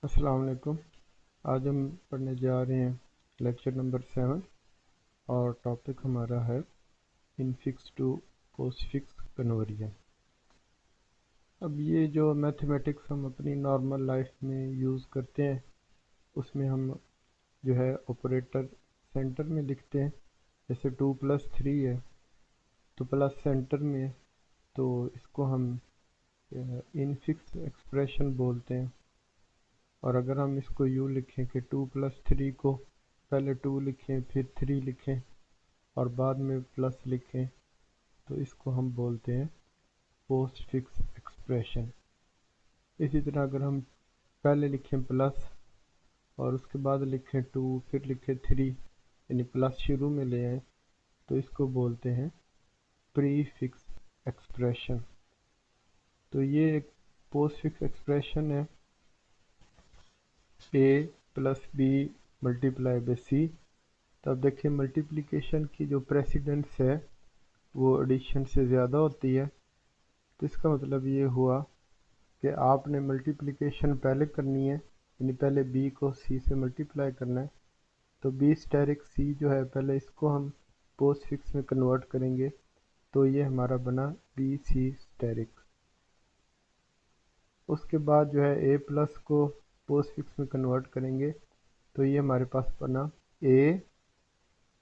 अस्सलाम वालेकुम। आज हम पढ़ने जा रहे हैं लेक्चर नंबर 7 और टॉपिक हमारा है इनफिक्स टू पोस्टफिक्स कन्वर्जन। अब ये जो मैथमेटिक्स हम अपनी नॉर्मल लाइफ में यूज़ करते हैं उसमें हम जो है ऑपरेटर सेंटर में लिखते हैं। जैसे 2+3 है तो प्लस सेंटर में है, तो इसको हम इनफिक्स एक्सप्रेशन बोलते हैं। और अगर हम इसको यूँ लिखें कि 2+3 को पहले 2 लिखें फिर 3 लिखें और बाद में प्लस लिखें तो इसको हम बोलते हैं पोस्ट फिक्स एक्सप्रेशन। इसी तरह अगर हम पहले लिखें प्लस और उसके बाद लिखें 2 फिर लिखें 3 यानी प्लस शुरू में ले आए तो इसको बोलते हैं प्री फिक्स एक्सप्रेशन। तो ये एक पोस्ट फिक्स एक्सप्रेशन है a plus B multiply by C. तो अब देखिए मल्टीप्लिकेशन की जो प्रेसिडेंस है वो एडिशन से ज़्यादा होती है। तो इसका मतलब ये हुआ कि आपने मल्टीप्लिकेशन पहले करनी है, यानी पहले b को c से मल्टीप्लाई करना है। तो b स्टेरिक c जो है पहले इसको हम पोस्ट फिक्स में कन्वर्ट करेंगे तो ये हमारा बना बी सी स्टेरिक। उसके बाद जो है a प्लस को पोस्ट फिक्स में कन्वर्ट करेंगे तो ये हमारे पास बना a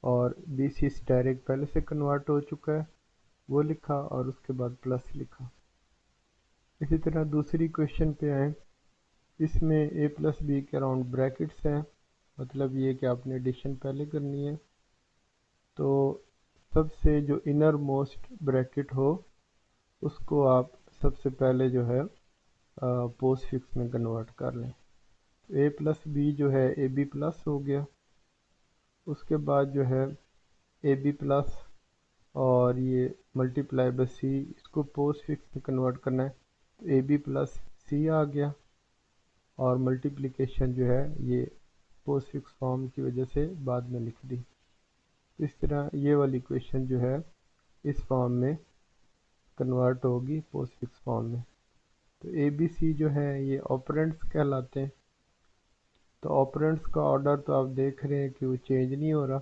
और बी सी स्टेरिक पहले से कन्वर्ट हो चुका है वो लिखा और उसके बाद प्लस लिखा। इसी तरह दूसरी क्वेश्चन पे आए, इसमें a प्लस बी के अराउंड ब्रैकेट्स हैं, मतलब ये कि आपने एडिशन पहले करनी है। तो सबसे जो इनर मोस्ट ब्रैकेट हो उसको आप सबसे पहले जो है पोस्ट फिक्स में कन्वर्ट कर लें। a प्लस बी जो है ए बी प्लस हो गया। उसके बाद जो है ए बी प्लस और ये मल्टीप्लाई बाई सी, इसको पोस्ट फिक्स में कन्वर्ट करना है तो ए बी प्लस सी आ गया और मल्टीप्लिकेशन जो है ये पोस्ट फिक्स फॉर्म की वजह से बाद में लिख दी। इस तरह ये वाली इक्वेशन जो है इस फॉर्म में कन्वर्ट होगी पोस्ट फिक्स फॉर्म में। तो ए बी सी जो है ये ऑपरेंड्स कहलाते हैं। तो ऑपरेंड्स का ऑर्डर तो आप देख रहे हैं कि वो चेंज नहीं हो रहा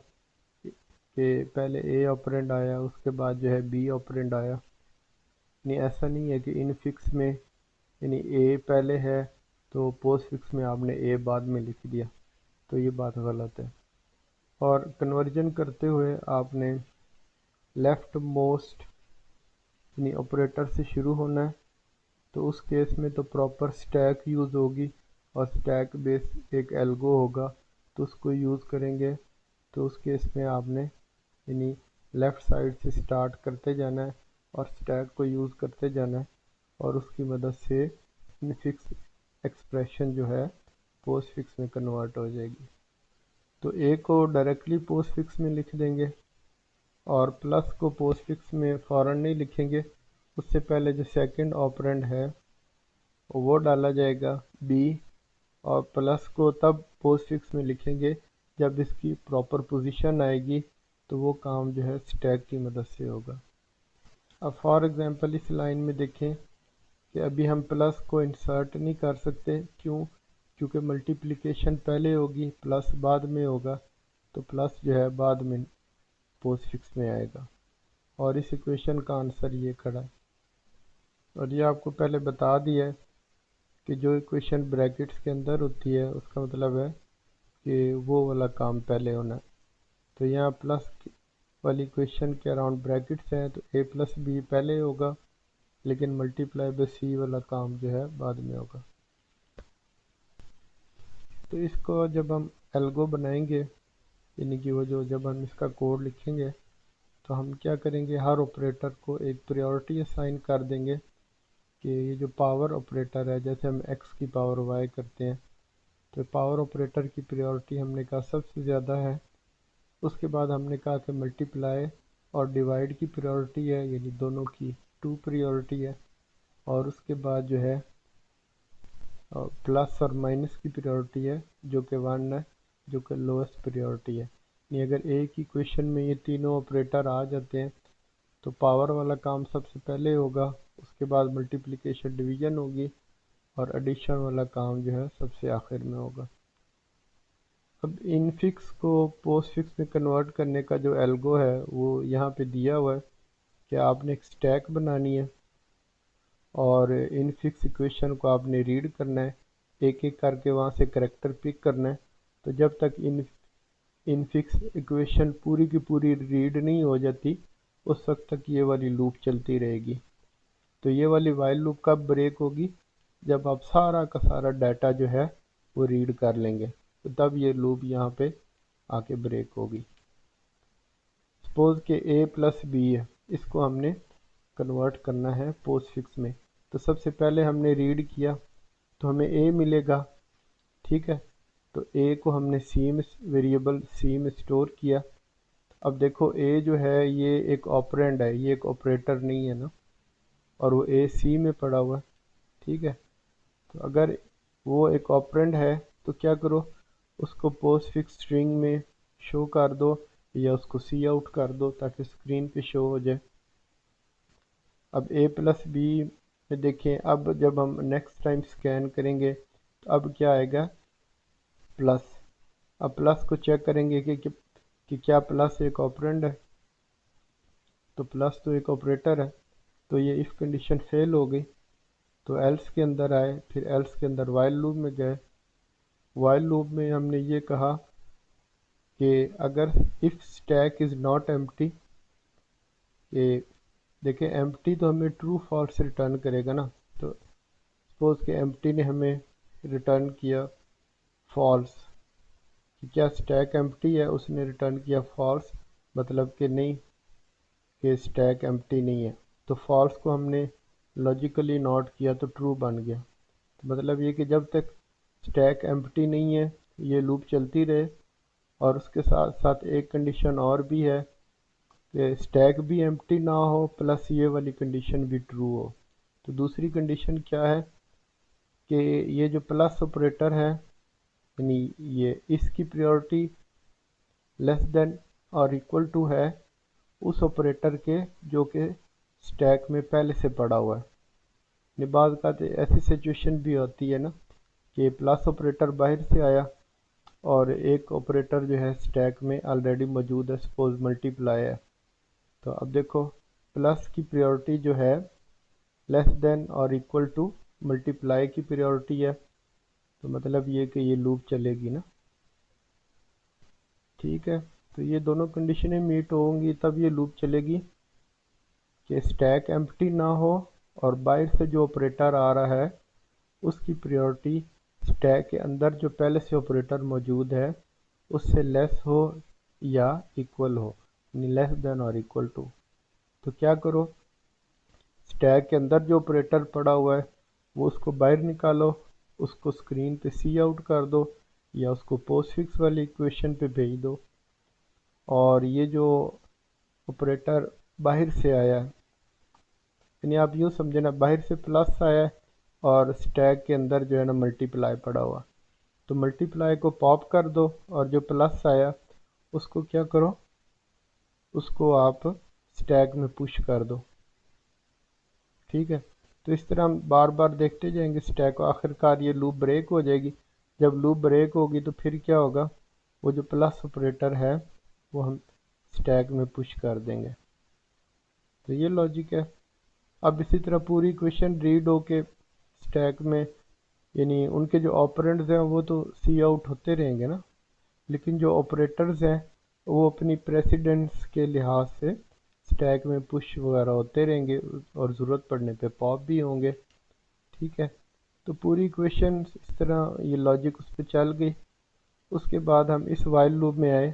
कि पहले ए ऑपरेंड आया उसके बाद जो है बी ऑपरेंड आया। नहीं, ऐसा नहीं है कि इन फिक्स में यानी ए पहले है तो पोस्ट फिक्स में आपने ए बाद में लिख दिया, तो ये बात गलत है। और कन्वर्जन करते हुए आपने लेफ्ट मोस्ट यानी ऑपरेटर से शुरू होना है। तो उस केस में तो प्रॉपर स्टैक यूज़ होगी और स्टैक बेस एक एल्गो होगा तो उसको यूज़ करेंगे। तो उस केस में आपने यानी लेफ़्ट साइड से स्टार्ट करते जाना है और स्टैक को यूज़ करते जाना है और उसकी मदद से इनफिक्स एक्सप्रेशन जो है पोस्ट फिक्स में कन्वर्ट हो जाएगी। तो ए को डायरेक्टली पोस्ट फिक्स में लिख देंगे और प्लस को पोस्ट फिक्स में फ़ौरन नहीं लिखेंगे, उससे पहले जो सेकंड ऑपरेंड है वो डाला जाएगा बी और प्लस को तब पोस्ट फिक्स में लिखेंगे जब इसकी प्रॉपर पोजीशन आएगी। तो वो काम जो है स्टैक की मदद से होगा। अब फॉर एग्जांपल इस लाइन में देखें कि अभी हम प्लस को इंसर्ट नहीं कर सकते, क्यों? क्योंकि मल्टीप्लिकेशन पहले होगी प्लस बाद में होगा, तो प्लस जो है बाद में पोस्ट फिक्स में आएगा और इस इक्वेशन का आंसर ये खड़ा है। और ये आपको पहले बता दिया है कि जो इक्वेशन ब्रैकेट्स के अंदर होती है उसका मतलब है कि वो वाला काम पहले होना है। तो यहाँ प्लस वाली इक्वेशन के अराउंड ब्रैकेट्स हैं तो ए प्लस बी पहले होगा लेकिन मल्टीप्लाई बाई सी वाला काम जो है बाद में होगा। तो इसको जब हम एल्गो बनाएंगे यानी कि वो जो जब हम इसका कोड लिखेंगे तो हम क्या करेंगे, हर ऑपरेटर को एक प्रायोरिटी असाइन कर देंगे कि ये जो पावर ऑपरेटर है, जैसे हम x की पावर y करते हैं तो पावर ऑपरेटर की प्रायोरिटी हमने कहा सबसे ज़्यादा है। उसके बाद हमने कहा कि मल्टीप्लाई और डिवाइड की प्रायोरिटी है, यानी दोनों की 2 प्रायोरिटी है। और उसके बाद जो है प्लस और माइनस की प्रायोरिटी है जो कि 1 है, जो कि लोएस्ट प्रायोरिटी है। यानी अगर एक ही क्वेश्चन में ये तीनों ऑपरेटर आ जाते हैं तो पावर वाला काम सबसे पहले होगा, उसके बाद मल्टीप्लिकेशन डिवीज़न होगी और एडिशन वाला काम जो है सबसे आखिर में होगा। अब इनफिक्स को पोस्ट फिक्स में कन्वर्ट करने का जो एल्गो है वो यहाँ पे दिया हुआ है कि आपने एक स्टैक बनानी है और इनफिक्स इक्वेशन को आपने रीड करना है, एक एक करके वहाँ से करैक्टर पिक करना है। तो जब तक इनफिक्स इक्वेशन पूरी की पूरी रीड नहीं हो जाती उस वक्त तक ये वाली लूप चलती रहेगी। तो ये वाली वाइल लूप कब ब्रेक होगी? जब आप सारा का सारा डाटा जो है वो रीड कर लेंगे, तो तब ये लूप यहाँ पे आके ब्रेक होगी। सपोज के a प्लस बी है, इसको हमने कन्वर्ट करना है पोस्ट फिक्स में। तो सबसे पहले हमने रीड किया तो हमें a मिलेगा, ठीक है। तो a को हमने सी में, वेरिएबल सी में स्टोर किया। अब देखो a जो है ये एक ऑपरेंड है, ये एक ऑपरेटर नहीं है ना, और वो a सी में पड़ा हुआ है, ठीक है। तो अगर वो एक ऑपरेंड है तो क्या करो, उसको पोस्ट फिक्स स्ट्रिंग में शो कर दो या उसको सी आउट कर दो ताकि स्क्रीन पे शो हो जाए। अब a प्लस बी में देखें, अब जब हम नेक्स्ट टाइम स्कैन करेंगे तो अब क्या आएगा? प्लस। अब प्लस को चेक करेंगे कि क्या प्लस एक ऑपरेंड है, तो प्लस तो एक ऑपरेटर है। तो ये इफ कंडीशन फेल हो गई, तो एल्स के अंदर आए, फिर एल्स के अंदर वाइल लूप में गए। वाइल लूप में हमने ये कहा कि अगर if stack is not empty, कि देखें एम्प्टी तो हमें ट्रू फॉल्स रिटर्न करेगा ना। तो सपोज के एम्प्टी ने हमें रिटर्न किया फॉल्स, कि क्या स्टैक एम्प्टी है, उसने रिटर्न किया फॉल्स, मतलब कि नहीं, कि स्टैक एम्प्टी नहीं है। तो फॉल्स को हमने लॉजिकली नोट किया तो ट्रू बन गया। तो मतलब ये कि जब तक स्टैक एम्प्टी नहीं है ये लूप चलती रहे। और उसके साथ साथ एक कंडीशन और भी है कि स्टैक भी एम्प्टी ना हो प्लस ये वाली कंडीशन भी ट्रू हो। तो दूसरी कंडीशन क्या है कि ये जो प्लस ऑपरेटर है, यानी ये इसकी प्रायोरिटी लेस देन और इक्वल टू है उस ऑपरेटर के जो कि स्टैक में पहले से पड़ा हुआ है। बाद का तो ऐसी सिचुएशन भी होती है ना कि प्लस ऑपरेटर बाहर से आया और एक ऑपरेटर जो है स्टैक में ऑलरेडी मौजूद है, सपोज मल्टीप्लाई है। तो अब देखो प्लस की प्रायोरिटी जो है लेस देन और इक्वल टू मल्टीप्लाई की प्रायोरिटी है। तो मतलब ये कि ये लूप चलेगी ना, ठीक है। तो ये दोनों कंडीशनें मीट होंगी तब ये लूप चलेगी, कि स्टैक एम्प्टी ना हो और बाहर से जो ऑपरेटर आ रहा है उसकी प्रायोरिटी स्टैक के अंदर जो पहले से ऑपरेटर मौजूद है उससे लेस हो या इक्वल हो, यानी लेस देन और इक्वल टू। तो क्या करो, स्टैक के अंदर जो ऑपरेटर पड़ा हुआ है वो उसको बाहर निकालो, उसको स्क्रीन पे सी आउट कर दो या उसको पोस्टफिक्स वाली इक्वेशन पे भेज दो। और ये जो ऑपरेटर बाहर से आया है, यानी आप यूँ समझे ना, बाहर से प्लस आया है और स्टैक के अंदर जो है ना मल्टीप्लाई पड़ा हुआ, तो मल्टीप्लाई को पॉप कर दो और जो प्लस आया उसको क्या करो, उसको आप स्टैक में पुश कर दो, ठीक है। तो इस तरह हम बार बार देखते जाएंगे स्टैक को, आखिरकार ये लूप ब्रेक हो जाएगी। जब लूप ब्रेक होगी तो फिर क्या होगा, वो जो प्लस ऑपरेटर है वो हम स्टैक में पुश कर देंगे। तो ये लॉजिक है। अब इसी तरह पूरी इक्वेशन रीड होके स्टैक में, यानी उनके जो ऑपरेंड्स हैं वो तो सी आउट होते रहेंगे ना, लेकिन जो ऑपरेटर्स हैं वो अपनी प्रेसिडेंस के लिहाज से स्टैक में पुश वगैरह होते रहेंगे और ज़रूरत पड़ने पे पॉप भी होंगे, ठीक है। तो पूरी इक्वेशन इस तरह ये लॉजिक उस पर चल गई। उसके बाद हम इस वाइल लूप में आए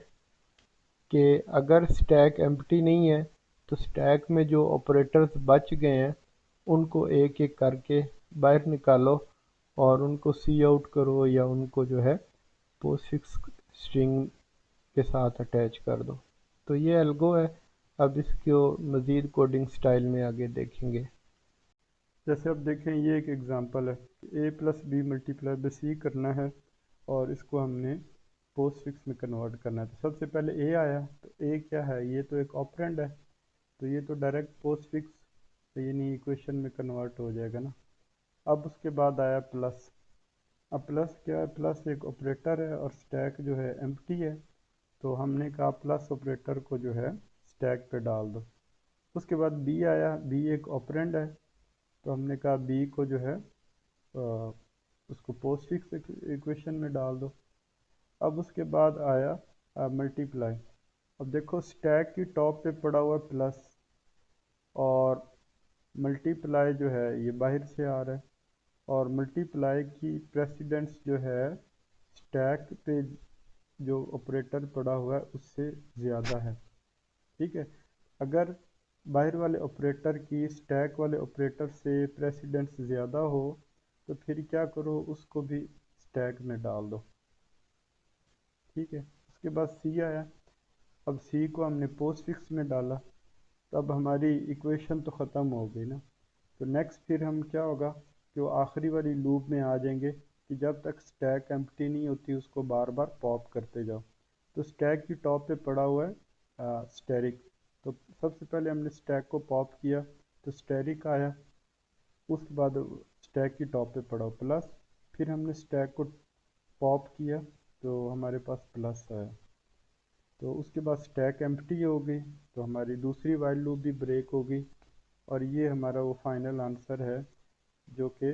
कि अगर स्टैक एम्प्टी नहीं है तो स्टैक में जो ऑपरेटर्स बच गए हैं उनको एक एक करके बाहर निकालो और उनको सी आउट करो या उनको जो है पोस्टफिक्स स्ट्रिंग के साथ अटैच कर दो। तो ये एल्गो है। अब इसको मज़ीद कोडिंग स्टाइल में आगे देखेंगे। जैसे अब देखें ये एक एग्जांपल है, a plus B multiply by C करना है और इसको हमने पोस्ट फिक्स में कन्वर्ट करना है। तो सबसे पहले a आया, तो a क्या है, ये तो एक ऑपरेंड है, तो ये तो डायरेक्ट पोस्ट फिक्स यानी इक्वेशन में कन्वर्ट हो जाएगा ना। अब उसके बाद आया प्लस। अब प्लस क्या है, प्लस एक ऑपरेटर है और स्टैक जो है एम्प्टी है, तो हमने कहा प्लस ऑपरेटर को जो है स्टैक पे डाल दो। उसके बाद बी आया, बी एक ऑपरेंड है, तो हमने कहा बी को जो है उसको पोस्टफिक्स इक्वेशन में डाल दो। अब उसके बाद आया मल्टीप्लाई। अब देखो स्टैक की टॉप पे पड़ा हुआ प्लस, और मल्टीप्लाई जो है ये बाहर से आ रहा है, और मल्टीप्लाई की प्रेसिडेंस जो है स्टैक पे जो ऑपरेटर पड़ा हुआ है उससे ज़्यादा है। ठीक है, अगर बाहर वाले ऑपरेटर की स्टैक वाले ऑपरेटर से प्रेसिडेंस ज़्यादा हो तो फिर क्या करो, उसको भी स्टैक में डाल दो। ठीक है, उसके बाद सी आया। अब सी को हमने पोस्ट फिक्स में डाला, तो अब हमारी इक्वेशन तो ख़त्म हो गई ना। तो नेक्स्ट फिर हम क्या होगा कि वो आखिरी वाली लूप में आ जाएंगे कि जब तक स्टैक एम्प्टी नहीं होती उसको बार बार पॉप करते जाओ। तो स्टैक की टॉप पे पड़ा हुआ है स्टैरिक, तो सबसे पहले हमने स्टैक को पॉप किया तो स्टैरिक आया। उसके बाद स्टैक की टॉप पे पड़ा प्लस, फिर हमने स्टैक को पॉप किया तो हमारे पास प्लस आया। तो उसके बाद स्टैक एम्प्टी हो गई, तो हमारी दूसरी वाइल लूप भी ब्रेक हो गई, और ये हमारा वो फाइनल आंसर है जो कि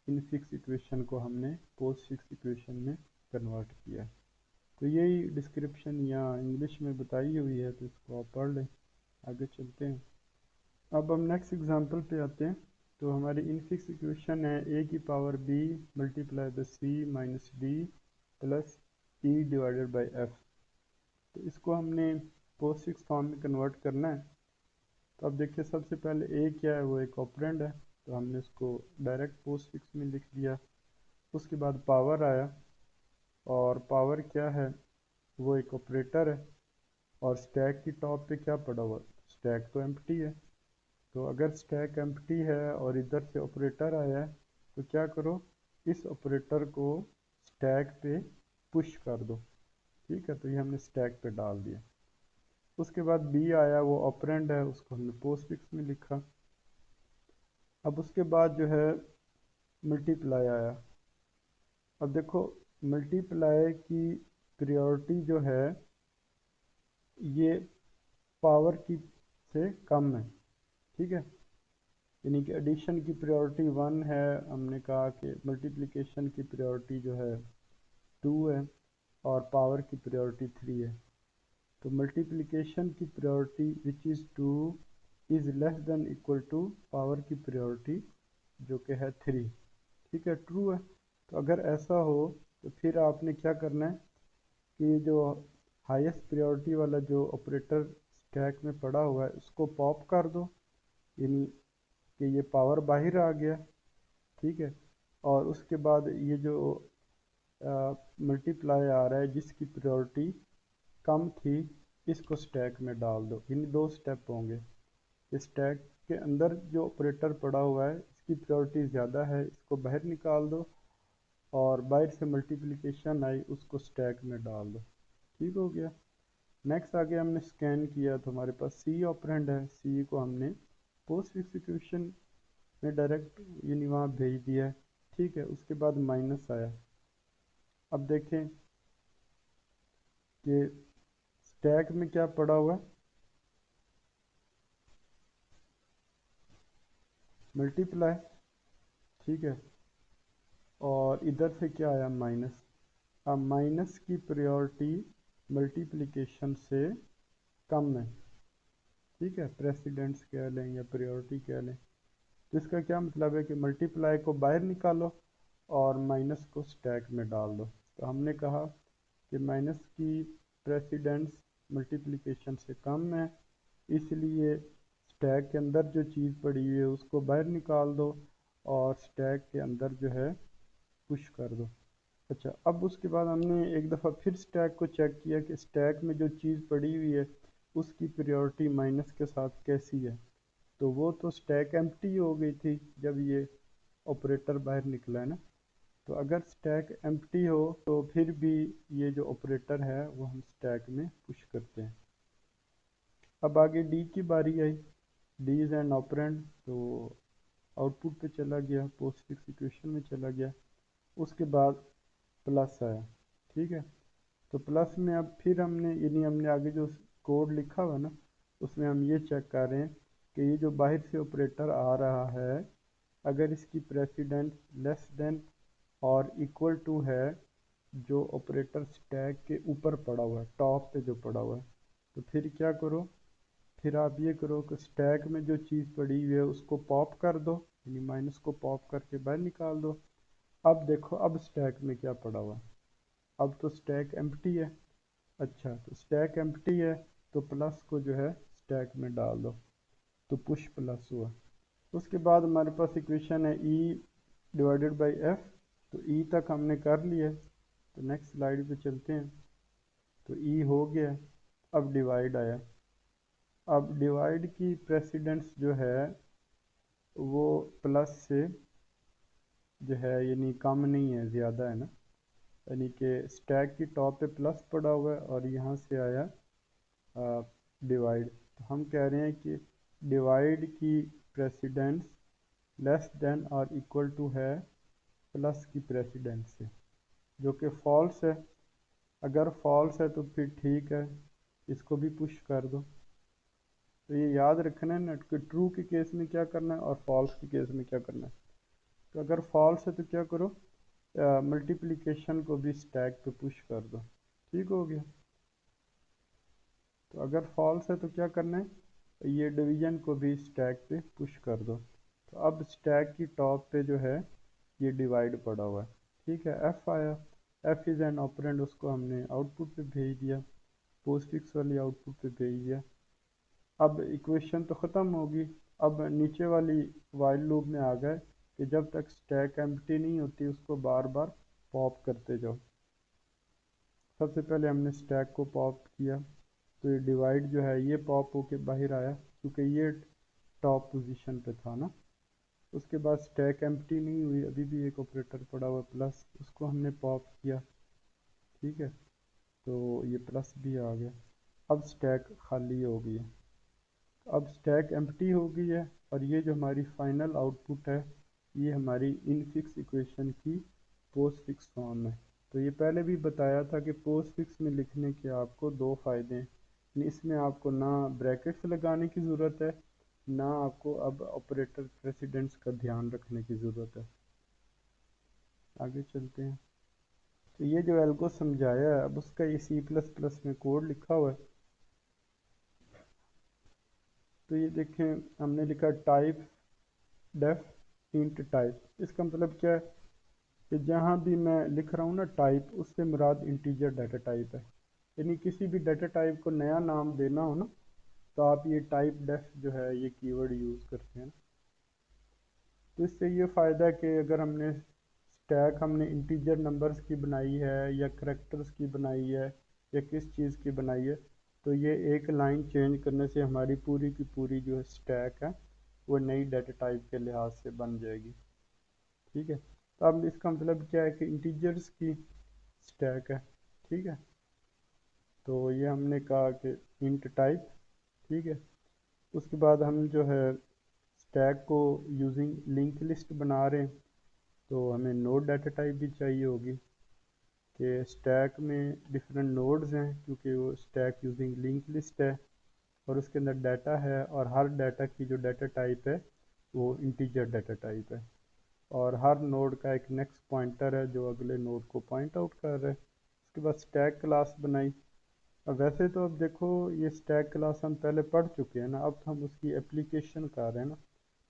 इन फिक्स इक्वेशन को हमने पोस्ट फिक्स इक्वेशन में कन्वर्ट किया। तो यही डिस्क्रिप्शन यहाँ इंग्लिश में बताई हुई है, तो इसको आप पढ़ लें। आगे चलते हैं। अब हम नेक्स्ट एग्जांपल पे आते हैं। तो हमारी इनफिक्स इक्वेशन है ए की power B multiply the C minus D plus E divided by F. तो इसको हमने पोस्ट फिक्स फॉर्म में कन्वर्ट करना है। तो अब देखिए सबसे पहले ए क्या है, वो एक ऑपरेंड है, तो हमने उसको डायरेक्ट पोस्ट फिक्स में लिख दिया। उसके बाद पावर आया, और पावर क्या है, वो एक ऑपरेटर है, और स्टैक की टॉप पे क्या पड़ा हुआ, स्टैक तो एम्प्टी है। तो अगर स्टैक एम्प्टी है और इधर से ऑपरेटर आया है तो क्या करो, इस ऑपरेटर को स्टैक पे पुश कर दो। ठीक है, तो ये हमने स्टैक पे डाल दिया। उसके बाद बी आया, वो ऑपरेंड है, उसको हमने पोस्ट फिक्स में लिखा। अब उसके बाद जो है मल्टीप्लाई आया। अब देखो मल्टीप्लाई की प्रायोरिटी जो है ये पावर की से कम है। ठीक है, यानी कि एडिशन की प्रायोरिटी 1 है, हमने कहा कि मल्टीप्लिकेशन की प्रायोरिटी जो है 2 है, और पावर की प्रायोरिटी 3 है। तो मल्टीप्लिकेशन की priority which is 2 is less than equal to power की प्रायोरिटी जो कि है 3। ठीक है, ट्रू है। तो अगर ऐसा हो तो फिर आपने क्या करना है कि जो हाईएस्ट प्रायोरिटी वाला जो ऑपरेटर स्टैक में पड़ा हुआ है उसको पॉप कर दो, यानी कि ये पावर बाहर आ गया। ठीक है, और उसके बाद ये जो मल्टीप्लाई आ रहा है जिसकी प्रायोरिटी कम थी, इसको स्टैक में डाल दो। इन दो स्टेप होंगे। स्टैक के अंदर जो ऑपरेटर पड़ा हुआ है इसकी प्रायोरिटी ज़्यादा है, इसको बाहर निकाल दो, और बाहर से मल्टीप्लिकेशन आई उसको स्टैक में डाल दो। ठीक हो गया। नेक्स्ट आगे हमने स्कैन किया तो हमारे पास सी ऑपरेंड है, सी को हमने पोस्ट एग्जीक्यूशन में डायरेक्ट यानी वहाँ भेज दिया है। ठीक है, उसके बाद माइनस आया। अब देखें कि स्टैक में क्या पड़ा हुआ है, मल्टीप्लाई। ठीक है, और इधर से क्या आया, माइनस। अब माइनस की प्रायोरिटी मल्टीप्लिकेशन से कम है। ठीक है, प्रेसिडेंस कह लें या प्रायोरिटी कह लें। तो इसका क्या मतलब है कि मल्टीप्लाई को बाहर निकालो और माइनस को स्टैक में डाल दो। तो हमने कहा कि माइनस की प्रेसिडेंस मल्टीप्लिकेशन से कम है, इसलिए स्टैक के अंदर जो चीज़ पड़ी हुई है उसको बाहर निकाल दो और स्टैक के अंदर जो है पुश कर दो। अच्छा, अब उसके बाद हमने एक दफ़ा फिर स्टैक को चेक किया कि स्टैक में जो चीज़ पड़ी हुई है उसकी प्रायोरिटी माइनस के साथ कैसी है। तो वो तो स्टैक एम्प्टी हो गई थी जब ये ऑपरेटर बाहर निकला है ना। तो अगर स्टैक एम्प्टी हो तो फिर भी ये जो ऑपरेटर है वो हम स्टैक में पुश करते हैं। अब आगे डी की बारी आई। डी इज़ एन ऑपरेंड, तो आउटपुट पे चला गया, पोस्ट फिक्स इक्वेशन में चला गया। उसके बाद प्लस आया, ठीक है। तो प्लस में अब फिर हमने यानी हमने आगे जो कोड लिखा हुआ ना, उसमें हम ये चेक कर रहे हैं कि ये जो बाहर से ऑपरेटर आ रहा है, अगर इसकी प्रेसिडेंस लेस देन और इक्वल टू है जो ऑपरेटर स्टैक के ऊपर पड़ा हुआ है, टॉप पे जो पड़ा हुआ है, तो फिर क्या करो, फिर आप ये करो कि स्टैक में जो चीज़ पड़ी हुई है उसको पॉप कर दो, यानी माइनस को पॉप करके बाहर निकाल दो। अब देखो अब स्टैक में क्या पड़ा हुआ है, अब तो स्टैक एम्प्टी है। अच्छा, तो स्टैक एम्प्टी है तो प्लस को जो है स्टैक में डाल दो, तो पुश प्लस हुआ। उसके बाद हमारे पास इक्वेशन है ई डिवाइडेड बाई एफ, तो ई तक हमने कर लिया। तो नेक्स्ट स्लाइड पे चलते हैं। तो ई हो गया, अब डिवाइड आया। अब डिवाइड की प्रेसिडेंस जो है वो प्लस से जो है यानी कम नहीं है, ज़्यादा है ना, यानी कि स्टैक की टॉप पे प्लस पड़ा हुआ है और यहाँ से आया डिवाइड। तो हम कह रहे हैं कि डिवाइड की प्रेसिडेंस लेस देन और इक्वल टू है प्लस की प्रेसिडेंस से, जो कि फॉल्स है। अगर फॉल्स है तो फिर ठीक है, इसको भी पुश कर दो। तो ये याद रखना है ना कि ट्रू के केस में क्या करना है और फॉल्स के केस में क्या करना है। तो अगर फॉल्स है तो क्या करो, मल्टीप्लिकेशन को भी स्टैक पे पुश कर दो, ठीक हो गया। तो अगर फॉल्स है तो क्या करना है, ये डिवीजन को भी स्टैक पे पुश कर दो। तो अब स्टैक की टॉप पे जो है ये डिवाइड पड़ा हुआ है, ठीक है। एफ आया, एफ इज़ एन ऑपरेंड, उसको हमने आउटपुट पे भेज दिया, पोस्टफिक्स वाली आउटपुट पे भेज दिया। अब इक्वेशन तो ख़त्म होगी। अब नीचे वाली वाइल लूप में आ गए कि जब तक स्टैक एम्प्टी नहीं होती उसको बार बार पॉप करते जाओ। सबसे पहले हमने स्टैक को पॉप किया, तो ये डिवाइड जो है ये पॉप होके बाहर आया क्योंकि ये टॉप पोजीशन पे था ना। उसके बाद स्टैक एम्प्टी नहीं हुई, अभी भी एक ऑपरेटर पड़ा हुआ प्लस, उसको हमने पॉप किया, ठीक है। तो ये प्लस भी आ गया, अब स्टैक खाली हो गई है। अब स्टैक एम्प्टी हो गई है और ये जो हमारी फाइनल आउटपुट है ये हमारी इनफिक्स इक्वेशन की पोस्ट फिक्स फॉर्म है। तो ये पहले भी बताया था कि पोस्ट फिक्स में लिखने के आपको दो फ़ायदे हैं, इसमें आपको ना ब्रैकेट्स लगाने की ज़रूरत है, ना आपको अब ऑपरेटर प्रेसिडेंस का ध्यान रखने की ज़रूरत है। आगे चलते हैं। तो ये जो एल्गो समझाया है अब उसका ये सी प्लस प्लस में कोड लिखा हुआ है। तो ये देखें, हमने लिखा टाइप डेफ इंट टाइप, इसका मतलब क्या है कि जहाँ भी मैं लिख रहा हूँ ना टाइप, उससे मुराद इंटीजर डाटा टाइप है। यानी किसी भी डाटा टाइप को नया नाम देना हो ना, तो आप ये टाइप डेफ जो है ये कीवर्ड यूज़ करते हैं। तो इससे ये फ़ायदा है कि अगर हमने स्टैक हमने इंटीजर नंबर्स की बनाई है या करेक्टर्स की बनाई है या किस चीज़ की बनाई है, तो ये एक लाइन चेंज करने से हमारी पूरी की पूरी जो स्टैक है वो नई डाटा टाइप के लिहाज से बन जाएगी, ठीक है। तो अब इसका मतलब क्या है कि इंटीजर्स की स्टैक है, ठीक है। तो ये हमने कहा कि इंट टाइप, ठीक है। उसके बाद हम जो है स्टैक को यूजिंग लिंक लिस्ट बना रहे हैं, तो हमें नोड डाटा टाइप भी चाहिए होगी कि स्टैक में डिफरेंट नोड्स हैं क्योंकि वो स्टैक यूजिंग लिंक लिस्ट है और उसके अंदर डाटा है और हर डाटा की जो डाटा टाइप है वो इंटीजर डाटा टाइप है और हर नोड का एक नेक्स्ट पॉइंटर है जो अगले नोड को पॉइंट आउट कर रहा है। उसके बाद स्टैक क्लास बनाई। अब वैसे तो अब देखो ये स्टैक क्लास हम पहले पढ़ चुके हैं ना, अब तो हम उसकी एप्लीकेशन कर रहे हैं ना।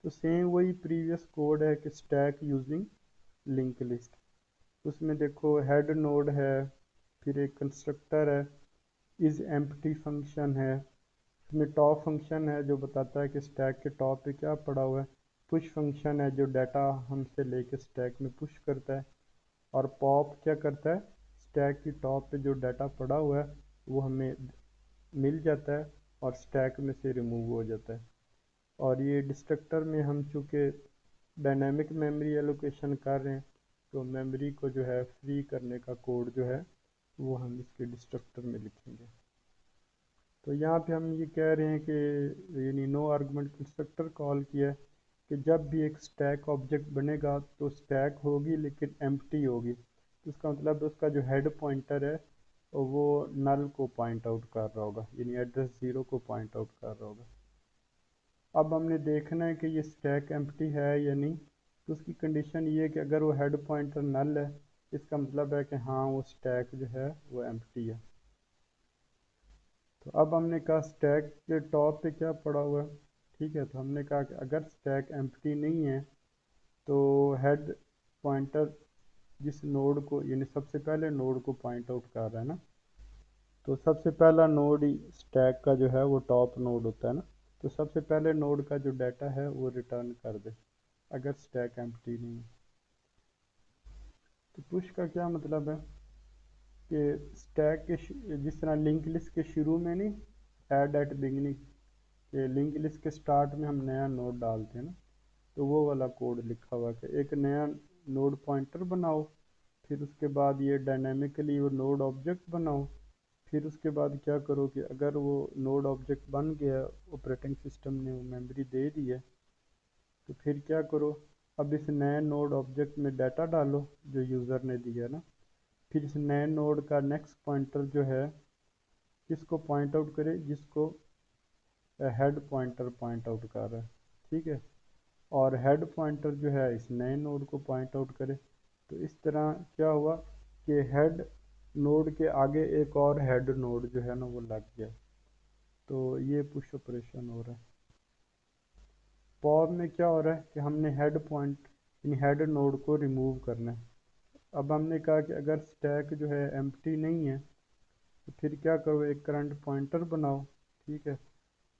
तो सेम वही प्रीवियस कोड है कि स्टैक यूजिंग लिंक लिस्ट। उसमें देखो हेड नोड है, फिर एक कंस्ट्रक्टर है, इज़ एम्प्टी फंक्शन है, इसमें टॉप फंक्शन है जो बताता है कि स्टैक के टॉप पे क्या पड़ा हुआ है, पुश फंक्शन है जो डाटा हमसे लेके स्टैक में पुश करता है, और पॉप क्या करता है, स्टैक की टॉप पे जो डाटा पड़ा हुआ है वो हमें मिल जाता है और स्टैक में से रिमूव हो जाता है। और ये डिस्ट्रक्टर में हम चूँकि डायनामिक मेमोरी एलोकेशन कर रहे हैं, तो मेमोरी को जो है फ्री करने का कोड जो है वो हम इसके डिस्ट्रक्टर में लिखेंगे। तो यहाँ पे हम ये कह रहे हैं कि यानी नो आर्गुमेंट कंस्ट्रक्टर कॉल किया है, कि जब भी एक स्टैक ऑब्जेक्ट बनेगा तो स्टैक होगी लेकिन एम्प्टी होगी, तो इसका मतलब उसका जो हेड पॉइंटर है वो नल को पॉइंट आउट कर रहा होगा, यानी एड्रेस 0 को पॉइंट आउट कर रहा होगा। अब हमने देखना है कि ये स्टैक एम्प्टी है या नहीं, तो उसकी कंडीशन ये है कि अगर वो हेड पॉइंटर नल है, इसका मतलब है कि हाँ वो स्टैक जो है वो एम्प्टी है। तो अब हमने कहा स्टैक के टॉप पे क्या पड़ा हुआ है, ठीक है, तो हमने कहा कि अगर स्टैक एम्प्टी नहीं है तो हेड पॉइंटर जिस नोड को, यानी सबसे पहले नोड को पॉइंट आउट कर रहा है ना, तो सबसे पहला नोड ही स्टैक का जो है वो टॉप नोड होता है ना, तो सबसे पहले नोड का जो डाटा है वो रिटर्न कर दे अगर स्टैक एम्प्टी नहीं है। तो पुश का क्या मतलब है कि स्टैक के जिस तरह लिंक लिस्ट के शुरू में नहीं, ऐड एट बिगनिंग, कि लिंक लिस्ट के स्टार्ट में हम नया नोड डालते हैं ना, तो वो वाला कोड लिखा हुआ है कि एक नया नोड पॉइंटर बनाओ, फिर उसके बाद ये डायनेमिकली वो नोड ऑब्जेक्ट बनाओ, फिर उसके बाद क्या करो कि अगर वो नोड ऑब्जेक्ट बन गया, ऑपरेटिंग सिस्टम ने वो मेमोरी दे दी है, तो फिर क्या करो, अब इस नए नोड ऑब्जेक्ट में डाटा डालो जो यूज़र ने दिया है ना, फिर इस नए नोड का नेक्स्ट पॉइंटर जो है किसको पॉइंट आउट करे, जिसको हेड पॉइंटर पॉइंट आउट कर रहा है, ठीक है, और हेड पॉइंटर जो है इस नए नोड को पॉइंट आउट करे। तो इस तरह क्या हुआ कि हेड नोड के आगे एक और हेड नोड जो है ना वो लग गया, तो ये पुश ऑपरेशन हो रहा है। पॉप में क्या हो रहा है कि हमने हेड पॉइंट यानी हेड नोड को रिमूव करना है। अब हमने कहा कि अगर स्टैक जो है एम्प्टी नहीं है तो फिर क्या करो, एक करंट पॉइंटर बनाओ, ठीक है।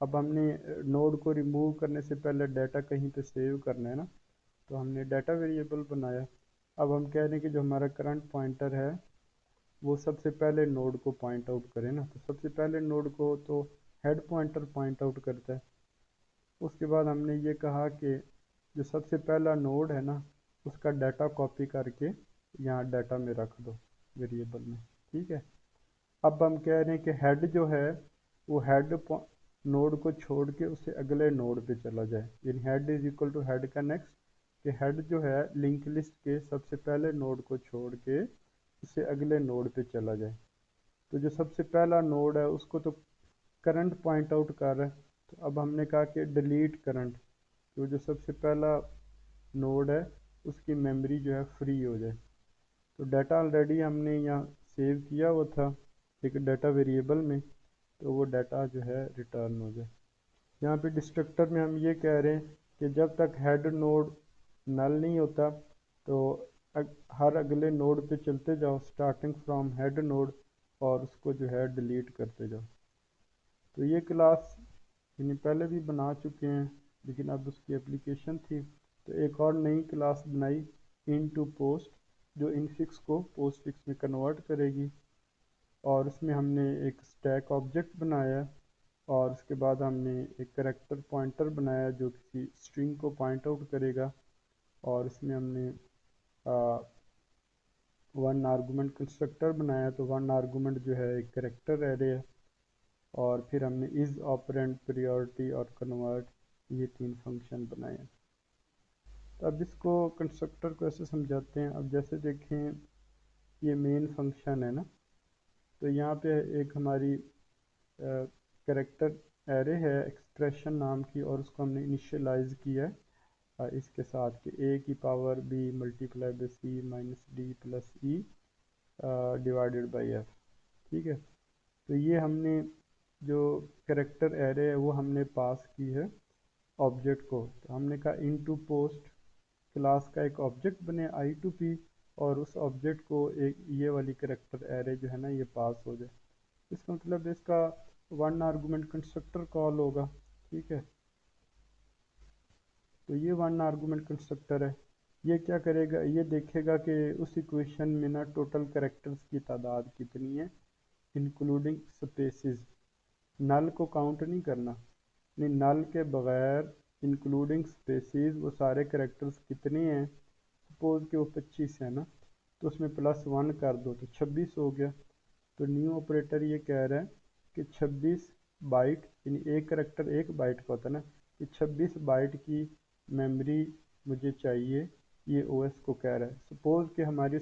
अब हमने नोड को रिमूव करने से पहले डाटा कहीं पे सेव करना है ना, तो हमने डाटा वेरिएबल बनाया। अब हम कह रहे हैं कि जो हमारा करंट पॉइंटर है वो सबसे पहले नोड को पॉइंट आउट करे ना, तो सबसे पहले नोड को तो हेड पॉइंटर पॉइंट आउट करता है। उसके बाद हमने ये कहा कि जो सबसे पहला नोड है ना उसका डाटा कॉपी करके यहाँ डाटा में रख दो वेरिएबल में, ठीक है। अब हम कह रहे हैं कि हेड जो है वो हेड नोड को छोड़ के उसे अगले नोड पे चला जाए, यानी head is equal to head का नेक्स्ट, कि हेड जो है लिंक लिस्ट के सबसे पहले नोड को छोड़ के उसे अगले नोड पे चला जाए। तो जो सबसे पहला नोड है उसको तो करंट पॉइंट आउट कर रहा है, तो अब हमने कहा कि डिलीट करंट, तो जो सबसे पहला नोड है उसकी मेमोरी जो है फ्री हो जाए। तो डाटा ऑलरेडी हमने यहाँ सेव किया हुआ था एक डाटा वेरिएबल में, तो वो डाटा जो है रिटर्न हो जाए। यहाँ पे डिस्ट्रक्टर में हम ये कह रहे हैं कि जब तक हेड नोड नल नहीं होता तो हर अगले नोड पे चलते जाओ स्टार्टिंग फ्रॉम हेड नोड, और उसको जो है डिलीट करते जाओ। तो ये क्लास यानी पहले भी बना चुके हैं लेकिन अब उसकी एप्लीकेशन थी, तो एक और नई क्लास बनाई इन टू पोस्ट, जो इनफिक्स को पोस्ट फिक्स में कन्वर्ट करेगी, और उसमें हमने एक स्टैक ऑब्जेक्ट बनाया, और उसके बाद हमने एक करेक्टर पॉइंटर बनाया जो किसी स्ट्रिंग को पॉइंट आउट करेगा, और इसमें हमने वन आर्गूमेंट कंस्ट्रक्टर बनाया, तो वन आर्गूमेंट जो है एक करेक्टर एरे है, और फिर हमने इज ऑपरेंड प्रियोरिटी और कन्वर्ट, ये तीन फंक्शन बनाए हैं। तो अब इसको कंस्ट्रक्टर को ऐसे समझाते हैं। अब जैसे देखें ये मेन फंक्शन है ना, तो यहाँ पे एक हमारी करेक्टर एरे है एक्सप्रेशन नाम की, और उसको हमने इनिशियलाइज किया है इसके साथ कि ए की power B multiply by C minus D plus E divided by F, ठीक है। तो ये हमने जो करेक्टर एरे है वो हमने पास की है ऑब्जेक्ट को, तो हमने कहा इन टू पोस्ट क्लास का एक ऑब्जेक्ट बने आई टू पी, और उस ऑब्जेक्ट को एक ये वाली करेक्टर एरे जो है ना ये पास हो जाए। इसका मतलब इसका वन आर्गूमेंट कंस्ट्रक्टर कॉल होगा, ठीक है। तो ये वन आर्गूमेंट कंस्ट्रक्टर है, ये क्या करेगा, ये देखेगा कि उस इक्वेशन में ना टोटल करेक्टर्स की तादाद कितनी है इंक्लूडिंग स्पेसिस, नल को काउंट नहीं करना, नहीं नल के बगैर इंक्लूडिंग स्पेसिस वो सारे करेक्टर्स कितने हैं, सपोज कि वो 25 है ना, तो उसमें प्लस वन कर दो तो 26 हो गया। तो न्यू ऑपरेटर ये कह रहा है कि 26 बाइट, यानी एक करेक्टर एक बाइट का होता है ना, कि 26 बाइट की मेमोरी मुझे चाहिए, ये ओएस को कह रहा है। सपोज़ कि हमारी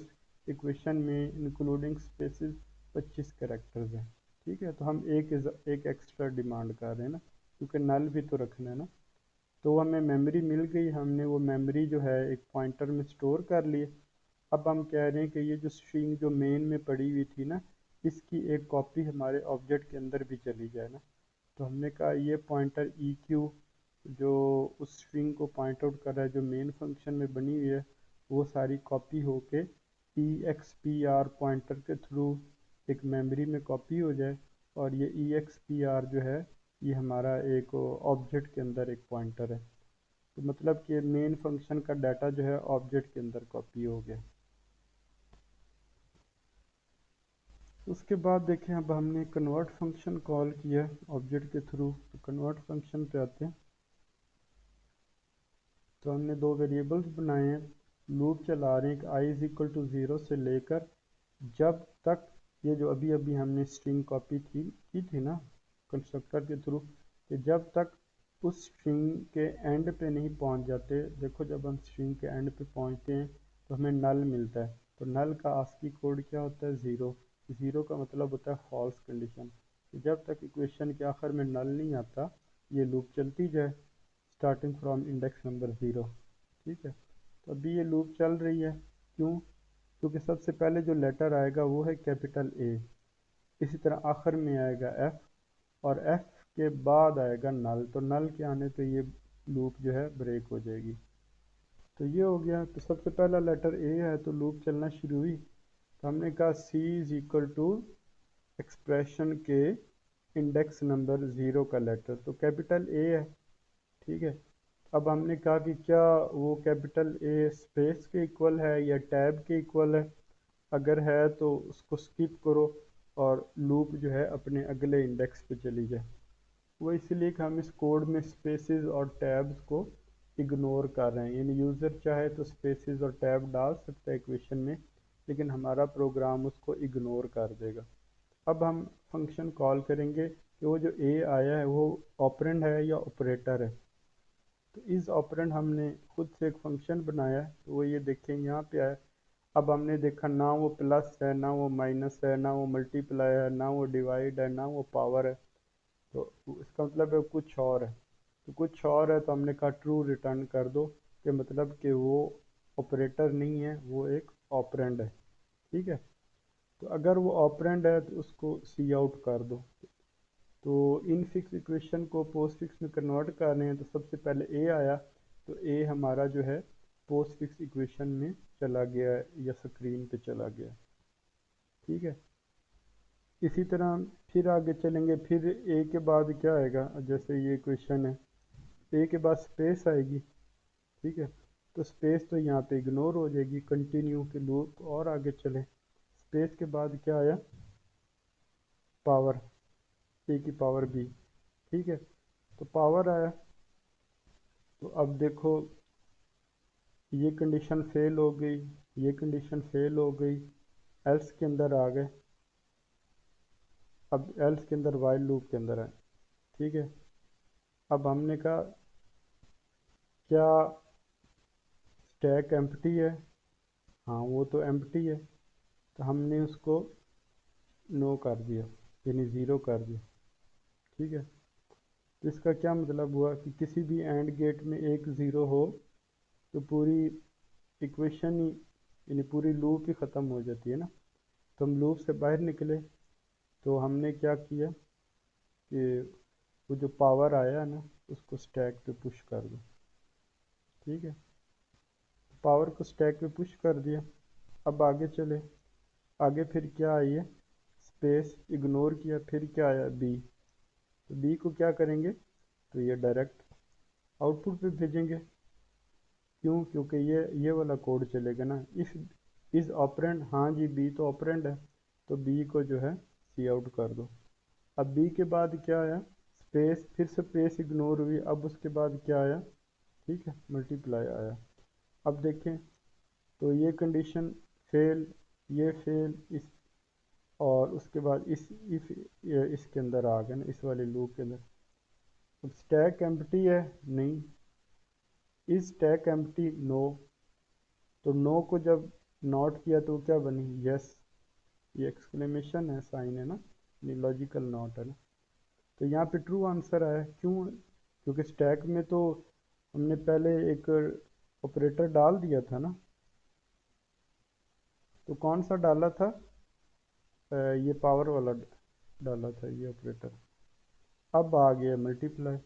इक्वेशन में इंक्लूडिंग स्पेसिस 25 कैरेक्टर्स हैं, ठीक है, तो हम एक एक्स्ट्रा डिमांड कर रहे हैं ना, क्योंकि नल भी तो रखना है ना। तो हमें मेमोरी मिल गई, हमने वो मेमोरी जो है एक पॉइंटर में स्टोर कर ली। अब हम कह रहे हैं कि ये जो स्ट्रिंग जो मेन में पड़ी हुई थी ना, इसकी एक कॉपी हमारे ऑब्जेक्ट के अंदर भी चली जाए ना। तो हमने कहा ये पॉइंटर ई क्यू जो उस स्ट्रिंग को पॉइंट आउट कर रहा है जो मेन फंक्शन में बनी हुई है, वो सारी कॉपी होके ई एक्स पी आर पॉइंटर के थ्रू एक मेमोरी में कॉपी हो जाए। और ये ई एक्स पी आर जो है ये हमारा एक ऑब्जेक्ट के अंदर एक पॉइंटर है। तो मतलब कि मेन फंक्शन का डाटा जो है ऑब्जेक्ट के अंदर कॉपी हो गया। उसके बाद देखें, अब हमने कन्वर्ट फंक्शन कॉल किया ऑब्जेक्ट के थ्रू। तो कन्वर्ट फंक्शन पे आते हैं। तो हमने दो वेरिएबल्स बनाए हैं, लूप चला रहे हैं कि I is equal to zero से लेकर जब तक ये जो अभी अभी हमने स्ट्रिंग कॉपी की थी ना कंस्ट्रक्टर के थ्रू, कि जब तक उस स्ट्रिंग के एंड पे नहीं पहुंच जाते। देखो जब हम स्ट्रिंग के एंड पे पहुंचते हैं तो हमें नल मिलता है। तो नल का आस्की कोड क्या होता है? ज़ीरो। ज़ीरो का मतलब होता है फॉल्स कंडीशन। तो जब तक इक्वेशन के आखिर में नल नहीं आता ये लूप चलती जाए, starting from index number zero. ठीक है, तो अभी ये लूप चल रही है। क्यों? क्योंकि सबसे पहले जो लेटर आएगा वो है कैपिटल ए, इसी तरह आखिर में आएगा एफ, और एफ के बाद आएगा नल। तो नल के आने पे ये लूप जो है ब्रेक हो जाएगी। तो ये हो गया। तो सबसे पहला लेटर ए है तो लूप चलना शुरू हुई। तो हमने कहा सी इज इक्वल टू एक्सप्रेशन के इंडेक्स नंबर ज़ीरो का लेटर, तो कैपिटल ए है। ठीक है, अब हमने कहा कि क्या वो कैपिटल ए स्पेस के इक्वल है या टैब के इक्वल है। अगर है तो उसको स्किप करो और लूप जो है अपने अगले इंडेक्स पे चली जाए। वो इसलिए कि हम इस कोड में स्पेसेस और टैब्स को इग्नोर कर रहे हैं। यानी यूज़र चाहे तो स्पेसेस और टैब डाल सकता है इक्वेशन में, लेकिन हमारा प्रोग्राम उसको इग्नोर कर देगा। अब हम फंक्शन कॉल करेंगे कि वो जो ए आया है वो ऑपरेंड है या ऑपरेटर है। तो इस ऑपरेंड हमने खुद से एक फंक्शन बनाया है, तो वो ये देखें यहाँ पे आया। अब हमने देखा ना वो प्लस है ना वो माइनस है ना वो मल्टीप्लाई है ना वो डिवाइड है ना वो पावर है। तो इसका मतलब है कुछ और है। तो कुछ और है तो हमने कहा ट्रू रिटर्न कर दो, कि मतलब कि वो ऑपरेटर नहीं है, वो एक ऑपरेंड है। ठीक है, तो अगर वो ऑपरेंड है तो उसको सी आउट कर दो। तो इन फिक्स इक्वेशन को पोस्ट फिक्स में कन्वर्ट कर रहे हैं, तो सबसे पहले ए आया, तो ए हमारा जो है पोस्ट फिक्स इक्वेशन में चला गया है या स्क्रीन पे चला गया। ठीक है, इसी तरह फिर आगे चलेंगे। फिर ए के बाद क्या आएगा? जैसे ये इक्वेशन है, ए के बाद स्पेस आएगी। ठीक है, तो स्पेस तो यहाँ पे इग्नोर हो जाएगी, कंटिन्यू के लूप और आगे चले। स्पेस के बाद क्या आया? पावर, ए की पावर बी। ठीक है, तो पावर आया। तो अब देखो ये कंडीशन फेल हो गई, ये कंडीशन फेल हो गई, एल्स के अंदर आ गए। अब एल्स के अंदर वाइल लूप के अंदर है। ठीक है, अब हमने कहा क्या स्टैक एम्प्टी है? हाँ वो तो एम्प्टी है, तो हमने उसको नो कर दिया, यानी ज़ीरो कर दिया। ठीक है, तो इसका क्या मतलब हुआ कि किसी भी एंड गेट में एक ज़ीरो हो तो पूरी इक्वेशन ही, यानी पूरी लूप ही ख़त्म हो जाती है ना। तो हम लूप से बाहर निकले, तो हमने क्या किया कि वो जो पावर आया है ना उसको स्टैक पे पुश कर दो। ठीक है, पावर को स्टैक पे पुश कर दिया। अब आगे चले, आगे फिर क्या आई है? स्पेस इग्नोर किया, फिर क्या आया? बी। तो बी को क्या करेंगे? तो ये डायरेक्ट आउटपुट पे भेजेंगे। क्यों? क्योंकि ये वाला कोड चलेगा ना, इस ऑपरेंड। हाँ जी, बी तो ऑपरेंड है, तो बी को जो है सी आउट कर दो। अब बी के बाद क्या आया? स्पेस, फिर स्पेस इग्नोर हुई। अब उसके बाद क्या आया? ठीक है, मल्टीप्लाई आया। अब देखें तो ये कंडीशन फेल, ये फेल, इस, और उसके बाद इस ये इसके अंदर आ गए ना, इस वाले लूप के अंदर। अब स्टैक एम्प्टी है? नहीं, इज स्टैक एम्प्टी? नो। तो नो को जब नॉट किया तो क्या बनी? यस। ये एक्सक्लेमेशन है, साइन है ना, ये लॉजिकल नॉट है ना। तो यहाँ पे ट्रू आंसर आया। क्यों? क्योंकि स्टैक में तो हमने पहले एक ऑपरेटर डाल दिया था ना। तो कौन सा डाला था? ये पावर वाला डाला था, ये ऑपरेटर। अब आ गया मल्टीप्लाई।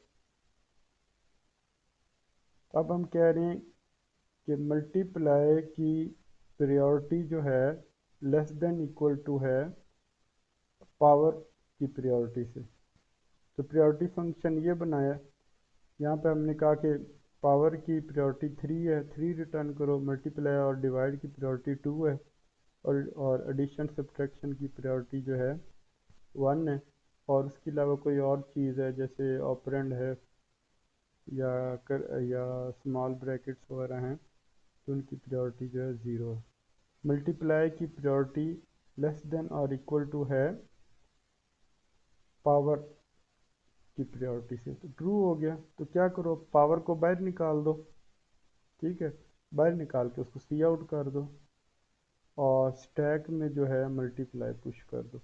अब हम कह रहे हैं कि मल्टीप्लाई की प्रायोरिटी जो है लेस देन इक्वल टू है पावर की प्रायोरिटी से। तो प्रायोरिटी फंक्शन ये बनाया। यहाँ पे हमने कहा कि पावर की प्रायोरिटी 3 है, 3 रिटर्न करो। मल्टीप्लाई और डिवाइड की प्रायोरिटी 2 है, और एडिशन सब्ट्रैक्शन की प्रायोरिटी जो है 1 है। और उसके अलावा कोई और चीज़ है जैसे ऑपरेंड है या स्मॉल ब्रैकेट्स वगैरह हैं, तो उनकी प्रायोरिटी जो है 0 है। मल्टीप्लाई की प्रायोरिटी लेस देन और इक्वल टू है पावर की प्रायोरिटी से, तो ट्रू हो गया। तो क्या करो, पावर को बाहर निकाल दो। ठीक है, बाहर निकाल के उसको सी आउट कर दो, और स्टैक में जो है मल्टीप्लाई पुश कर दो।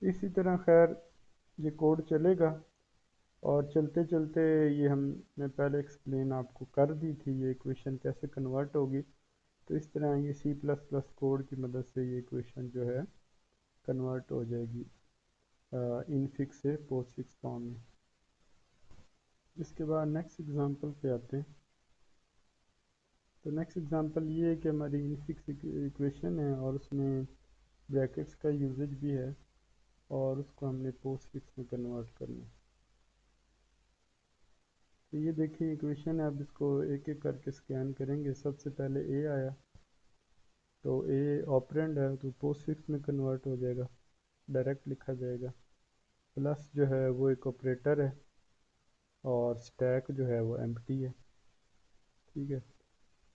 इसी तरह खैर ये कोड चलेगा। और चलते चलते ये हमने पहले एक्सप्लेन आपको कर दी थी, ये इक्वेशन कैसे कन्वर्ट होगी। तो इस तरह ये सी प्लस प्लस कोड की मदद से ये इक्वेशन जो है कन्वर्ट हो जाएगी इनफिक्स से पोस्टफिक्स फॉर्म में। इसके बाद नेक्स्ट एग्जांपल पे आते हैं। तो नेक्स्ट एग्जांपल ये है कि हमारी इनफिक्स इक्वेशन है और उसमें ब्रैकेट्स का यूजेज भी है, और उसको हमने पोस्टफिक्स में कन्वर्ट करना है। तो ये देखिए इक्वेशन है, अब इसको एक एक करके स्कैन करेंगे। सबसे पहले ए आया, तो ए ऑपरेंड है तो पोस्टफिक्स में कन्वर्ट हो जाएगा, डायरेक्ट लिखा जाएगा। प्लस जो है वो एक ऑपरेटर है, और स्टैक जो है वो एम्प्टी है। ठीक है,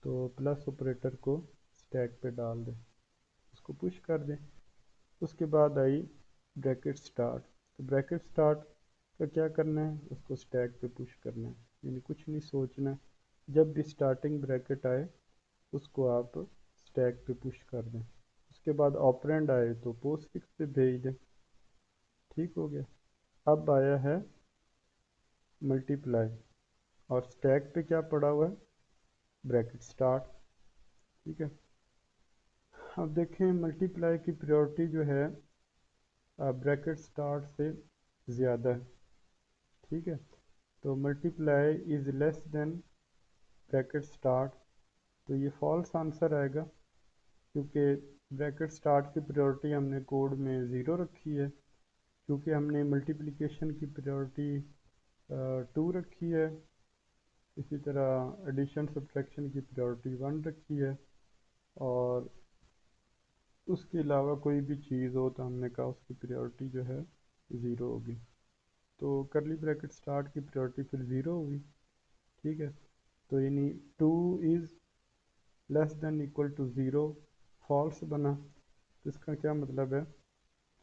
तो प्लस ऑपरेटर को स्टैक पे डाल दें, उसको पुश कर दें। उसके बाद आई ब्रैकेट स्टार्ट। तो ब्रैकेट स्टार्ट का क्या करना है, उसको स्टैक पे पुश करना है, यानी कुछ नहीं सोचना है। जब भी स्टार्टिंग ब्रैकेट आए उसको आप स्टैक पे पुश कर दें। उसके बाद ऑपरेंड आए तो पोस्टफिक्स पे भेज दें। ठीक हो गया। अब आया है मल्टीप्लाई, और स्टैक पे क्या पड़ा हुआ है? Bracket start. ठीक है, अब देखें मल्टीप्लाई की प्रायोरिटी जो है ब्रैकेट स्टार्ट से ज़्यादा है। ठीक है, तो multiply is less then bracket start, तो ये फॉल्स आंसर आएगा, क्योंकि ब्रैकेट स्टार्ट की प्रायोरिटी हमने कोड में 0 रखी है, क्योंकि हमने मल्टीप्लिकेशन की प्रायोरिटी 2 रखी है। इसी तरह एडिशन सब्ट्रैक्शन की प्रायोरिटी 1 रखी है, और उसके अलावा कोई भी चीज़ हो तो हमने कहा उसकी प्रायोरिटी जो है 0 होगी। तो करली ब्रैकेट स्टार्ट की प्रायोरिटी फिर 0 होगी। ठीक है, तो यानी 2 is less than equal to 0 false बना। तो इसका क्या मतलब है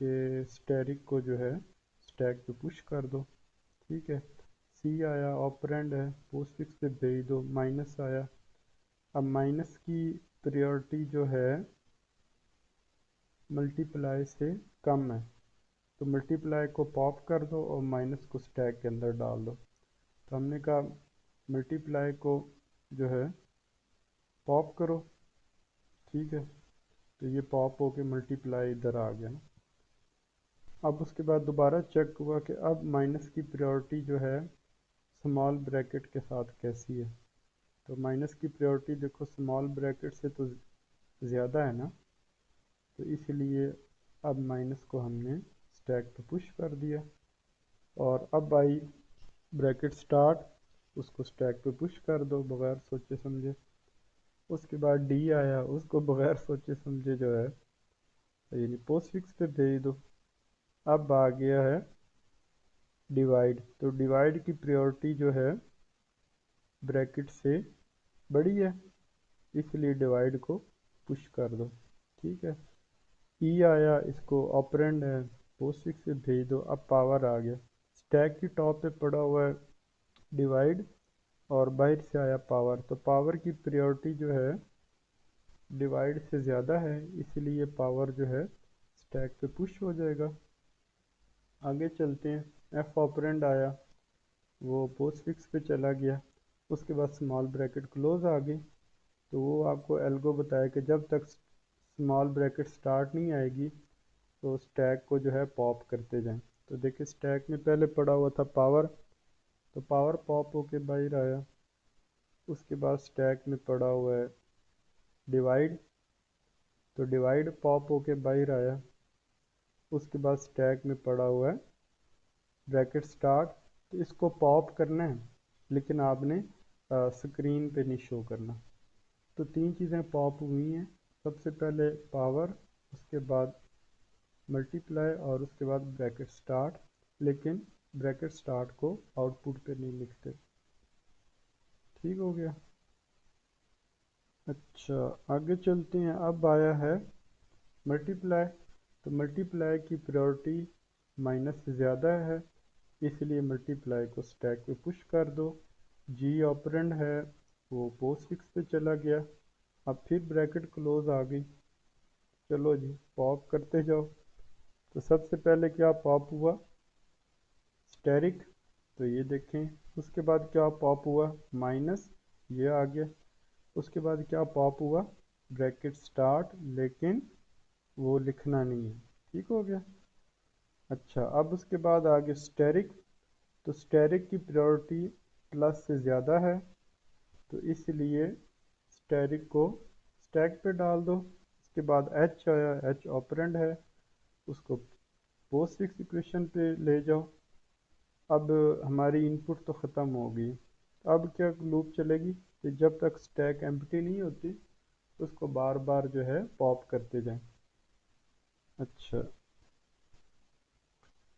कि स्टैरिक को जो है स्टैक पे पुश कर दो। ठीक है, सी आया, ऑपरेंड है, पोस्टफिक्स पे भेज दो। माइनस आया, अब माइनस की प्रायोरिटी जो है मल्टीप्लाई से कम है, तो मल्टीप्लाई को पॉप कर दो और माइनस को स्टैक के अंदर डाल दो। तो हमने कहा मल्टीप्लाई को जो है पॉप करो। ठीक है, तो ये पॉप होके मल्टीप्लाई इधर आ गया ना। अब उसके बाद दोबारा चेक हुआ कि अब माइनस की प्रायोरिटी जो है स्मॉल ब्रैकेट के साथ कैसी है। तो माइनस की प्रायोरिटी देखो स्मॉल ब्रैकेट से तो ज़्यादा है ना, तो इसलिए अब माइनस को हमने स्टैक पे पुश कर दिया। और अब आई ब्रैकेट स्टार्ट, उसको स्टैक पे पुश कर दो बगैर सोचे समझे। उसके बाद डी आया, उसको बगैर सोचे समझे जो है यानी पोस्टफिक्स पे भेज दो। अब आ गया है डिवाइड, तो डिवाइड की प्रायोरिटी जो है ब्रैकेट से बड़ी है, इसलिए डिवाइड को पुश कर दो। ठीक है, ई आया, इसको ऑपरेंड है, पोस्टफिक्स पे भेज दो। अब पावर आ गया, स्टैक की टॉप पे पड़ा हुआ है डिवाइड, और बाहर से आया पावर, तो पावर की प्रायोरिटी जो है डिवाइड से ज़्यादा है, इसलिए पावर जो है स्टैक पे पुश हो जाएगा। आगे चलते हैं, एफ ऑपरेंड आया, वो पोस्ट फिक्स पे चला गया। उसके बाद स्मॉल ब्रैकेट क्लोज आ गई, तो वो आपको एल्गो बताया कि जब तक स्मॉल ब्रैकेट स्टार्ट नहीं आएगी तो स्टैक को जो है पॉप करते जाएं। तो देखिए स्टैक में पहले पड़ा हुआ था पावर, तो पावर पॉप होके बाहर आया। उसके बाद स्टैक में पड़ा हुआ है डिवाइड, तो डिवाइड पॉप होके बाहर आया। उसके बाद स्टैक में पड़ा हुआ है ब्रैकेट स्टार्ट, तो इसको पॉप करना है लेकिन आपने स्क्रीन पे नहीं शो करना। तो तीन चीज़ें पॉप हुई हैं, सबसे पहले पावर, उसके बाद मल्टीप्लाई और उसके बाद ब्रैकेट स्टार्ट, लेकिन ब्रैकेट स्टार्ट को आउटपुट पे नहीं लिखते। ठीक हो गया। अच्छा, आगे चलते हैं। अब आया है मल्टीप्लाई, तो मल्टीप्लाई की प्रायोरिटी माइनस से ज़्यादा है, इसलिए मल्टीप्लाई को स्टैक पे पुश कर दो। जी ऑपरेंड है, वो पोस्ट फिक्स पे चला गया। अब फिर ब्रैकेट क्लोज आ गई, चलो जी पॉप करते जाओ। तो सबसे पहले क्या पॉप हुआ, स्टेरिक, तो ये देखें। उसके बाद क्या पॉप हुआ, माइनस, ये आ गया। उसके बाद क्या पॉप हुआ, ब्रैकेट स्टार्ट, लेकिन वो लिखना नहीं है। ठीक हो गया। अच्छा, अब उसके बाद आ गया स्टेरिक, तो स्टेरिक की प्रायोरिटी प्लस से ज़्यादा है, तो इसलिए स्टेरिक को स्टैक पे डाल दो। उसके बाद एच आया, एच ऑपरेंड है, उसको पोस्ट फिक्स इक्वेशन पे ले जाओ। अब हमारी इनपुट तो ख़त्म हो गई, अब क्या लूप चलेगी कि जब तक स्टैक एम्प्टी नहीं होती उसको बार बार जो है पॉप करते जाएं। अच्छा,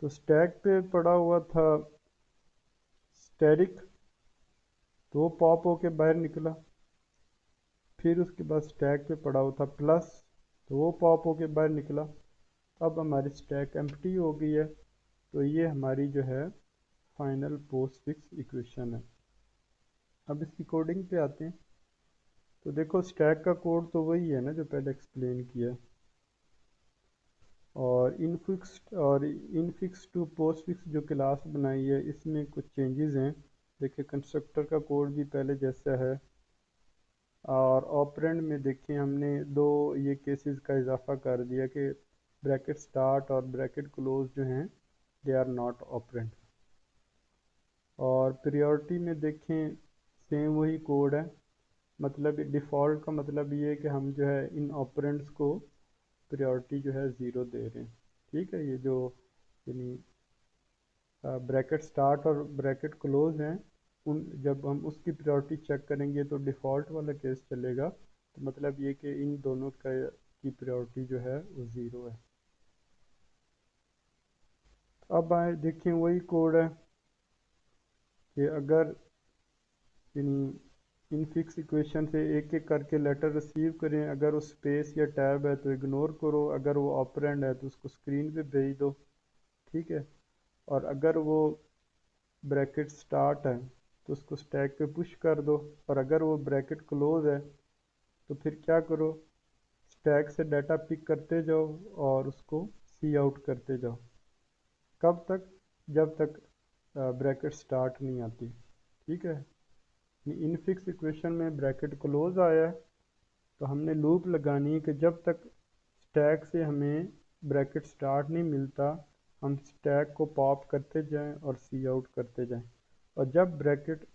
तो स्टैक पे पड़ा हुआ था स्टेरिक, तो वो पॉप होके बाहर निकला। फिर उसके बाद स्टैक पे पड़ा हुआ था प्लस, तो वो पॉप होके बाहर निकला। अब हमारी स्टैक एम्प्टी हो गई है, तो ये हमारी जो है फाइनल पोस्ट फिक्स इक्वेशन है। अब इसकी कोडिंग पे आते हैं। तो देखो स्टैक का कोड तो वही है ना जो पहले एक्सप्लेन किया है, और इनफिक्स टू पोस्ट फिक्स जो क्लास बनाई है इसमें कुछ चेंजेस हैं। देखिए कंस्ट्रक्टर का कोड भी पहले जैसा है, और ऑपरेंड में देखिए हमने दो ये केसेस का इजाफा कर दिया कि ब्रैकेट स्टार्ट और ब्रैकेट क्लोज जो हैं दे आर नॉट ऑपरेंड। और प्रायोरिटी में देखें सेम वही कोड है, मतलब डिफ़ॉल्ट का मतलब ये है कि हम जो है इन ऑपरेंड्स को प्रायोरिटी जो है ज़ीरो दे रहे हैं। ठीक है, ये जो यानी ब्रैकेट स्टार्ट और ब्रैकेट क्लोज हैं, उन जब हम उसकी प्रायोरिटी चेक करेंगे तो डिफ़ॉल्ट वाला केस चलेगा, तो मतलब ये कि इन दोनों का की प्रायोरिटी जो है वो ज़ीरो है। अब आए देखें वही कोड है कि अगर यानी इन फिक्स इक्वेशन से एक एक करके लेटर रिसीव करें, अगर वो स्पेस या टैब है तो इग्नोर करो, अगर वो ऑपरेंड है तो उसको स्क्रीन पे भेज दो। ठीक है, और अगर वो ब्रैकेट स्टार्ट है तो उसको स्टैक पे पुश कर दो, और अगर वो ब्रैकेट क्लोज है तो फिर क्या करो, स्टैक से डाटा पिक करते जाओ और उसको सी आउट करते जाओ। कब तक, जब तक ब्रैकेट स्टार्ट नहीं आती। ठीक है, इन फिक्स इक्वेशन में ब्रैकेट क्लोज आया है, तो हमने लूप लगानी है कि जब तक स्टैक से हमें ब्रैकेट स्टार्ट नहीं मिलता हम स्टैक को पॉप करते जाएं और सी आउट करते जाएं, और जब ब्रैकेट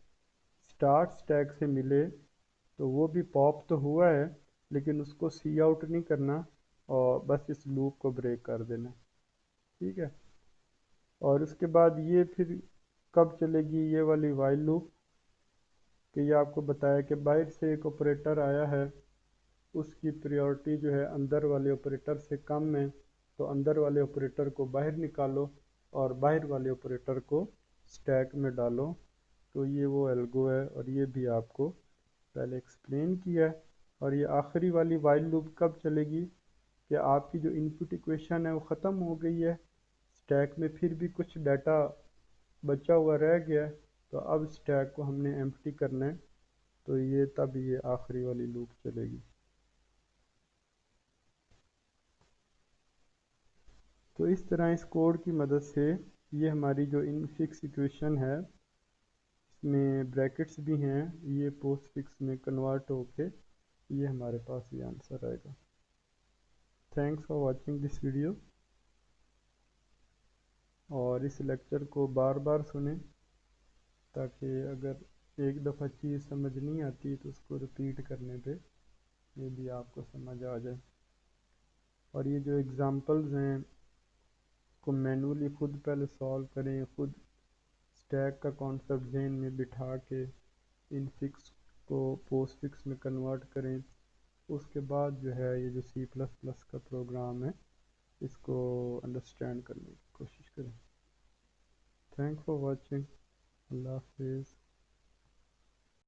स्टार्ट स्टैक से मिले तो वो भी पॉप तो हुआ है लेकिन उसको सी आउट नहीं करना, और बस इस लूप को ब्रेक कर देना। ठीक है, और उसके बाद ये फिर कब चलेगी ये वाली वाइल लूप, कि ये आपको बताया कि बाहर से एक ऑपरेटर आया है, उसकी प्रायोरिटी जो है अंदर वाले ऑपरेटर से कम है, तो अंदर वाले ऑपरेटर को बाहर निकालो और बाहर वाले ऑपरेटर को स्टैक में डालो। तो ये वो एल्गो है, और ये भी आपको पहले एक्सप्लेन किया है। और ये आखिरी वाली वाइल लूप कब चलेगी, कि आपकी जो इनपुट इक्वेशन है वो ख़त्म हो गई है, स्टैक में फिर भी कुछ डाटा बचा हुआ रह गया है, तो अब स्टैक को हमने एम्प्टी करना है, तो ये तब ये आखिरी वाली लूप चलेगी। तो इस तरह इस कोड की मदद से ये हमारी जो इन फिक्स इक्वेशन है, इसमें ब्रैकेट्स भी हैं, ये पोस्ट फिक्स में कन्वर्ट होके ये हमारे पास ये आंसर आएगा। Thanks for watching this video, और इस लेक्चर को बार बार सुनें ताकि अगर एक दफ़ा चीज़ समझ नहीं आती तो उसको रिपीट करने पे ये भी आपको समझ आ जाए। और ये जो एग्ज़ाम्पल्स हैं को मैनुअली खुद पहले सॉल्व करें, खुद स्टैक का कॉन्सेप्ट जहन में बिठा के इन फिक्स को पोस्ट फिक्स में कन्वर्ट करें। उसके बाद जो है ये जो सी प्लस प्लस का प्रोग्राम है इसको अंडरस्टैंड करने की कोशिश करें। Thanks for watching. अल्लाह हाफिज़।